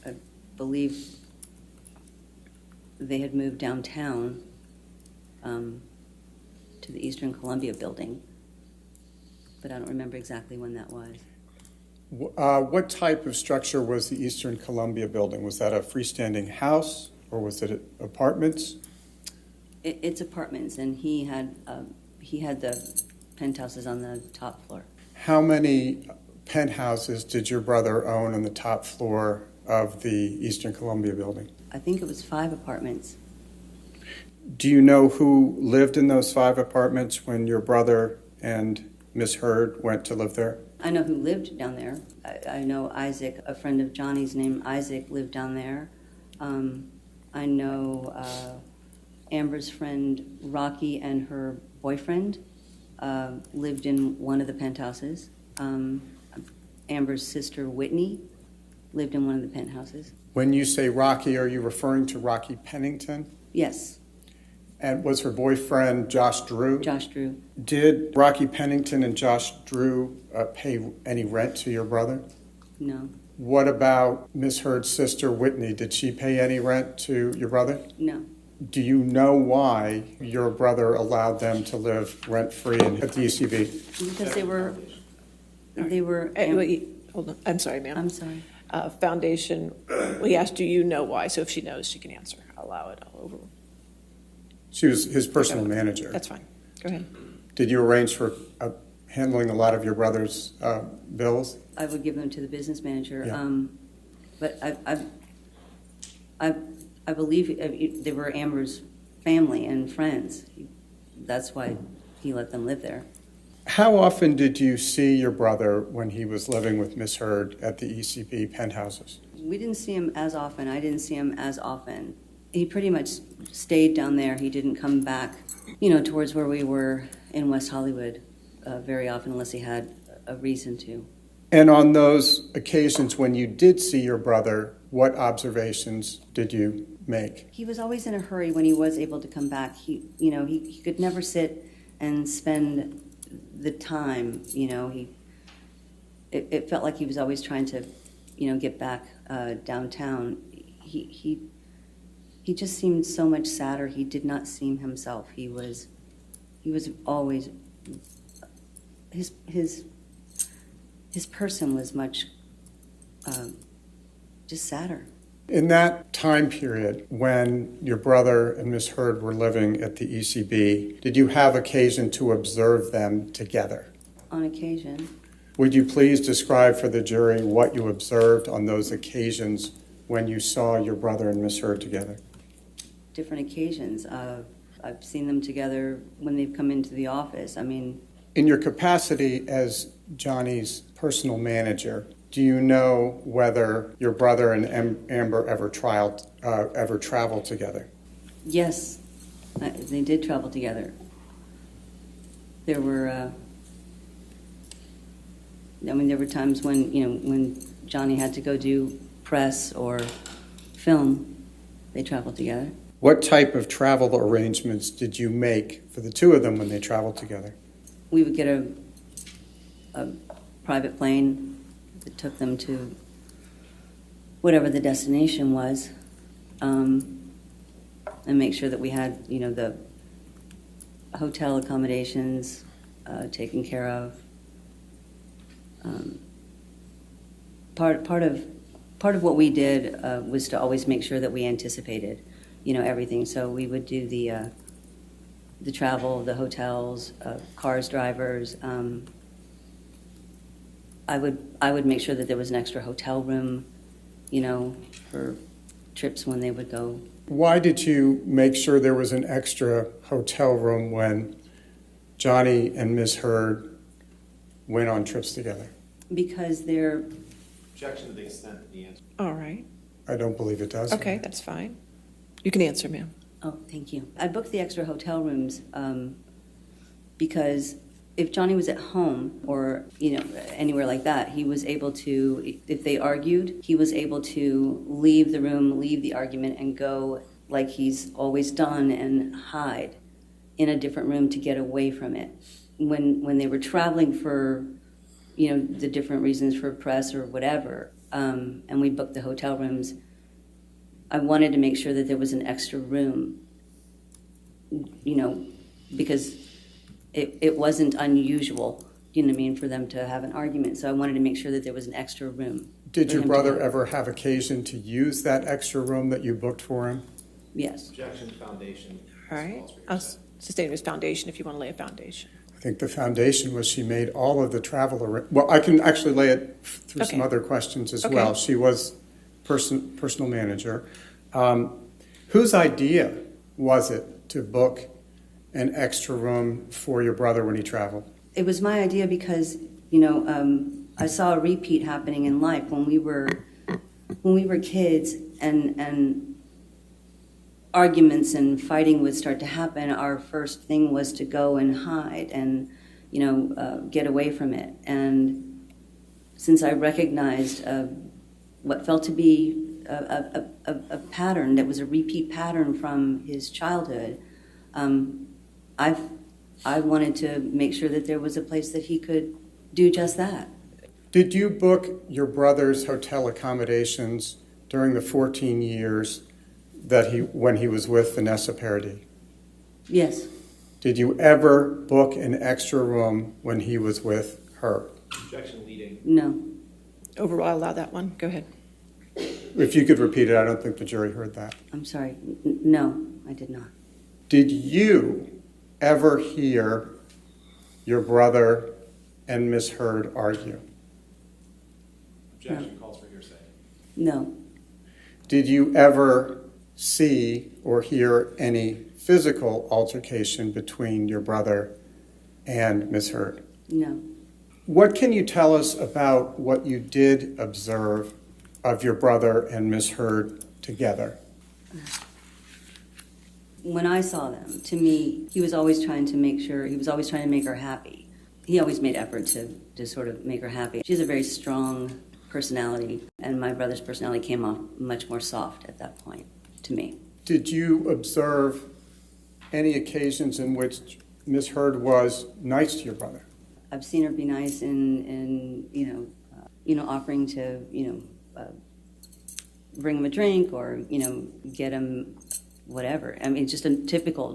I believe they had moved downtown to the Eastern Columbia building, but I don't remember exactly when that was. What type of structure was the Eastern Columbia building? Was that a freestanding house or was it apartments? It's apartments, and he had the penthouses on the top floor. How many penthouses did your brother own on the top floor of the Eastern Columbia building? I think it was 5 apartments. Do you know who lived in those 5 apartments when your brother and Miss Heard went to live there? I know who lived down there. I know Isaac, a friend of Johnny's named Isaac, lived down there. I know Amber's friend Rocky and her boyfriend lived in one of the penthouses. Amber's sister Whitney lived in one of the penthouses. When you say Rocky, are you referring to Rocky Pennington? Yes. And was her boyfriend Josh Drew? Josh Drew. Did Rocky Pennington and Josh Drew pay any rent to your brother? No. What about Miss Heard's sister Whitney? Did she pay any rent to your brother? No. Do you know why your brother allowed them to live rent-free at the ECB? Because they were. Wait, hold on. I'm sorry, ma'am. I'm sorry. Foundation, we asked, do you know why? So if she knows, she can answer. I'll allow it. I'll over. She was his personal manager. That's fine. Go ahead. Did you arrange for handling a lot of your brother's bills? I would give them to the business manager. Yeah. But I believe they were Amber's family and friends. That's why he let them live there. How often did you see your brother when he was living with Miss Heard at the ECB penthouses? We didn't see him as often. I didn't see him as often. He pretty much stayed down there. He didn't come back, towards where we were in West Hollywood very often unless he had a reason to. And on those occasions when you did see your brother, what observations did you make? He was always in a hurry when he was able to come back. He could never sit and spend the time. It felt like he was always trying to, get back downtown. He just seemed so much sadder. He did not seem himself. He was always his person was much just sadder. In that time period when your brother and Miss Heard were living at the ECB, did you have occasion to observe them together? On occasion. Would you please describe for the jury what you observed on those occasions when you saw your brother and Miss Heard together? Different occasions. I've seen them together when they've come into the office. In your capacity as Johnny's personal manager, do you know whether your brother and Amber ever traveled together? Yes, they did travel together. There were, there were times when Johnny had to go do press or film, they traveled together. What type of travel arrangements did you make for the two of them when they traveled together? We would get a private plane that took them to whatever the destination was, and make sure that we had, the hotel accommodations taken care of. Part of what we did was to always make sure that we anticipated, everything. So we would do the travel, the hotels, cars, drivers. I would make sure that there was an extra hotel room, for trips when they would go. Why did you make sure there was an extra hotel room when Johnny and Miss Heard went on trips together? Because they're... Objection to the extent of the answer. All right. I don't believe it does. Okay, that's fine. You can answer, ma'am. Oh, thank you. I booked the extra hotel rooms because if Johnny was at home or, anywhere like that, he was able to, if they argued, he was able to leave the room, leave the argument, and go like he's always done and hide in a different room to get away from it. When they were traveling for, the different reasons for press or whatever, and we booked the hotel rooms. I wanted to make sure that there was an extra room, because it wasn't unusual, for them to have an argument. So I wanted to make sure that there was an extra room. Did for your him to brother have. ever have occasion to use that extra room that you booked for him? Yes. Objection, foundation. All right. Calls for your I'll second. sustain his foundation if you want to lay a foundation. I think the foundation was she made all of the travel. Well, I can actually lay it through some Okay. other questions as Okay. well. She was personal manager. Whose idea was it to book an extra room for your brother when he traveled? It was my idea because, I saw a repeat happening in life when we were kids and arguments and fighting would start to happen. Our first thing was to go and hide and, get away from it. And since I recognized what felt to be a pattern that was a repeat pattern from his childhood, I wanted to make sure that there was a place that he could do just that. Did you book your brother's hotel accommodations during the 14 years when he was with Vanessa Paradis? Yes. Did you ever book an extra room when he was with her? Objection leading. No. Overall, I'll allow that one. Go ahead. If you could repeat it, I don't think the jury heard that. I'm sorry. No, I did not. Did you ever hear your brother and Miss Heard argue? Objection, calls for hearsay. No. Did you ever see or hear any physical altercation between your brother and Miss Heard? No. What can you tell us about what you did observe of your brother and Miss Heard together? When I saw them, to me, he was always trying to make her happy. He always made effort to sort of make her happy. She has a very strong personality, and my brother's personality came off much more soft at that point to me. Did you observe any occasions in which Miss Heard was nice to your brother? I've seen her be nice in offering to, bring him a drink or, get him whatever. I mean, just a typical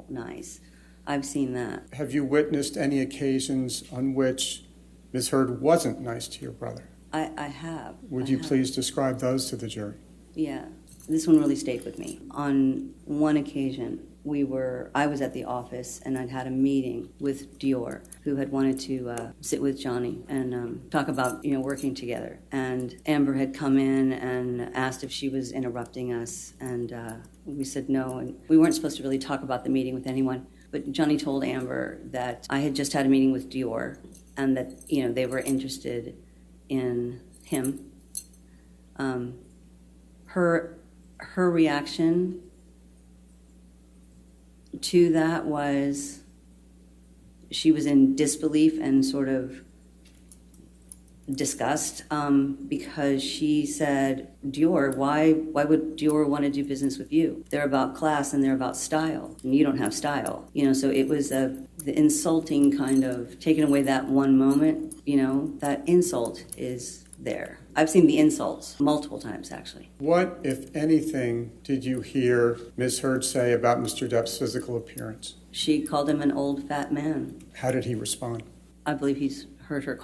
nice. I've seen that. Have you witnessed any occasions on which Miss Heard wasn't nice to your brother? I have. Would I you have. please describe those to the jury? Yeah. This one really stayed with me. On one occasion, I was at the office and I'd had a meeting with Dior, who had wanted to sit with Johnny and talk about, working together. And Amber had come in and asked if she was interrupting us, and we said no. And we weren't supposed to really talk about the meeting with anyone, but Johnny told Amber that I had just had a meeting with Dior and that, they were interested in him. Her reaction to that was she was in disbelief and sort of disgust because she said, Dior, why would Dior want to do business with you? They're about class and they're about style, and you don't have style. So it was the insulting kind of taking away that one moment, that insult is there. I've seen the insults multiple times, actually. What, if anything, did you hear Miss Heard say about Mr. Depp's physical appearance? She called him an old fat man. How did he respond? I believe he's heard her